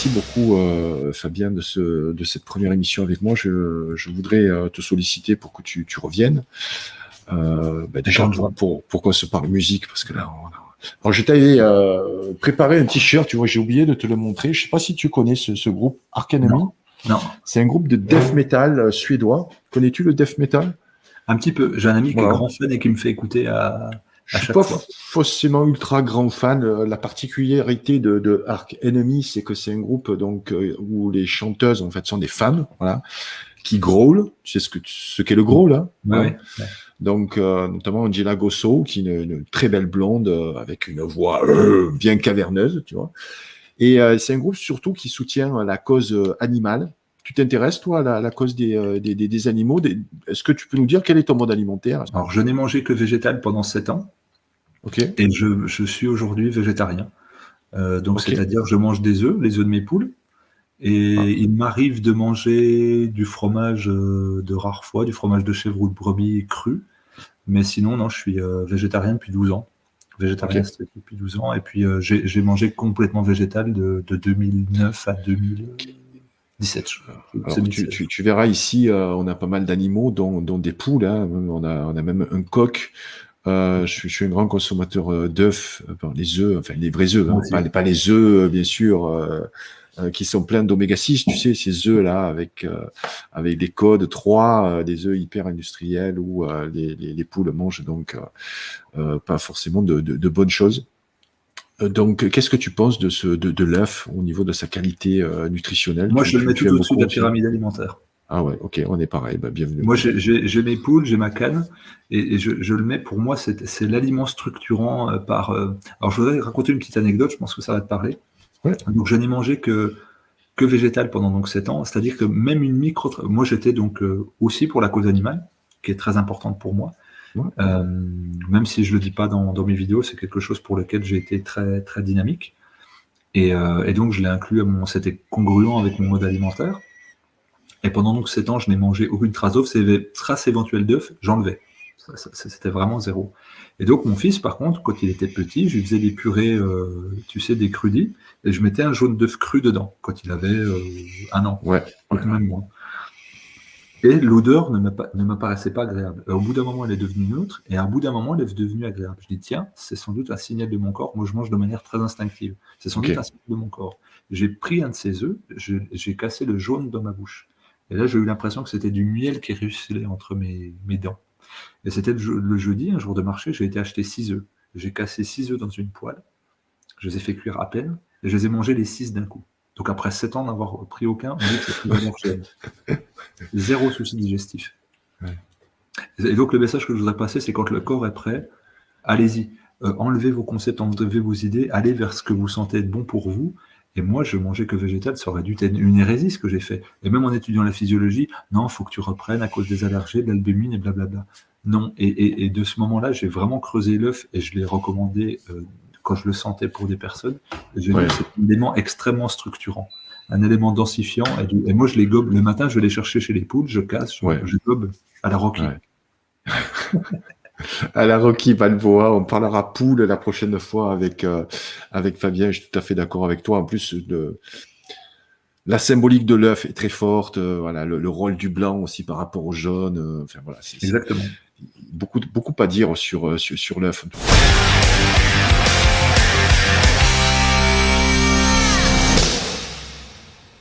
merci beaucoup, Fabien, de cette première émission avec moi. Je voudrais te solliciter pour que tu reviennes. Déjà, pour qu'on se parle musique, parce que là, alors, je t'avais préparé un t-shirt, tu vois, j'ai oublié de te le montrer. Je sais pas si tu connais ce groupe Arch Enemy. Non. C'est un groupe de death metal suédois. Connais-tu le death metal? Un petit peu. J'ai un ami qui est grand fan et qui me fait écouter à Je suis chaque pas fois. forcément ultra grand fan. La particularité de Arch Enemy, c'est que c'est un groupe donc où les chanteuses en fait sont des femmes, voilà, qui growlent. Tu sais ce qu'est le growl, hein? Ouais. Donc notamment Angela Gossow, qui est une très belle blonde avec une voix bien caverneuse, tu vois. Et c'est un groupe surtout qui soutient la cause animale. Tu t'intéresses, toi, à la cause des animaux? Est-ce que tu peux nous dire quel est ton mode alimentaire? Alors, je n'ai mangé que végétal pendant 7 ans. Ok. Et je suis aujourd'hui végétarien. Donc, c'est-à-dire, je mange des œufs, les œufs de mes poules. Et il m'arrive de manger du fromage de rare fois, du fromage de chèvre ou de brebis cru. Mais sinon, non, je suis végétarien depuis 12 ans. Végétarien depuis 12 ans. Et puis, j'ai mangé complètement végétal de 2009 à 2017. Alors, tu verras ici, on a pas mal d'animaux, dont des poules. Hein. On a même un coq. Je suis un grand consommateur d'œufs, les œufs, enfin les vrais œufs, hein, pas les œufs, bien sûr, qui sont pleins d'oméga 6, tu sais, ces œufs-là avec des codes 3, des œufs hyper industriels où les poules mangent donc pas forcément de bonnes choses. Donc, qu'est-ce que tu penses de l'œuf au niveau de sa qualité nutritionnelle? Moi, je le mets tout au-dessus de la pyramide alimentaire. Ah ouais, ok, on est pareil, bienvenue. Moi, j'ai mes poules, j'ai ma canne, et je le mets, pour moi, c'est l'aliment structurant Alors, je voudrais raconter une petite anecdote, je pense que ça va te parler. Ouais. Donc, je n'ai mangé que végétal pendant donc 7 ans, c'est-à-dire que même une Moi, j'étais donc aussi pour la cause animale, qui est très importante pour moi. Ouais. Même si je le dis pas dans mes vidéos, c'est quelque chose pour lequel j'ai été très, très dynamique. Et donc, je l'ai inclus c'était congruent avec mon mode alimentaire. Et pendant donc 7 ans, je n'ai mangé aucune trace d'œuf. Ces traces éventuelles d'œufs, j'enlevais. C'était vraiment zéro. Et donc, mon fils, par contre, quand il était petit, je lui faisais des purées, tu sais, des crudis, et je mettais un jaune d'œuf cru dedans, quand il avait 1 an. Ouais. Même moins. Et l'odeur ne m'apparaissait pas agréable. Au bout d'un moment, elle est devenue neutre, et à bout d'un moment, elle est devenue agréable. Je dis, tiens, c'est sans doute un signal de mon corps. Moi, je mange de manière très instinctive. C'est sans doute un signal de mon corps. J'ai pris un de ces œufs, j'ai cassé le jaune dans ma bouche. Et là, j'ai eu l'impression que c'était du miel qui ruisselait entre mes dents. Et c'était le jeudi, un jour de marché, j'ai été acheter 6 œufs. J'ai cassé 6 œufs dans une poêle. Je les ai fait cuire à peine, et je les ai mangés les 6 d'un coup. Donc après 7 ans d'avoir pris aucun, on dit que c'est plus mortel. Zéro souci digestif. Ouais. Et donc le message que je voudrais passer, c'est quand le corps est prêt, allez-y. Enlevez vos concepts, enlevez vos idées, allez vers ce que vous sentez être bon pour vous. Et moi, je mangeais que végétal, ça aurait dû être une hérésie ce que j'ai fait. Et même en étudiant la physiologie, non, il faut que tu reprennes à cause des allergies, de l'albumine et blablabla. Non, et de ce moment-là, j'ai vraiment creusé l'œuf et je l'ai recommandé quand je le sentais pour des personnes. J'ai dit que c'est un élément extrêmement structurant, un élément densifiant. Et moi, je les gobe. Le matin, je vais les chercher chez les poules, je casse, je gobe à la Rocky. Ouais. À la Rocky Balboa, on parlera poule la prochaine fois avec Fabien. Je suis tout à fait d'accord avec toi. En plus, la symbolique de l'œuf est très forte. Voilà, le rôle du blanc aussi par rapport au jaune. Enfin voilà, Exactement. Beaucoup à dire sur l'œuf.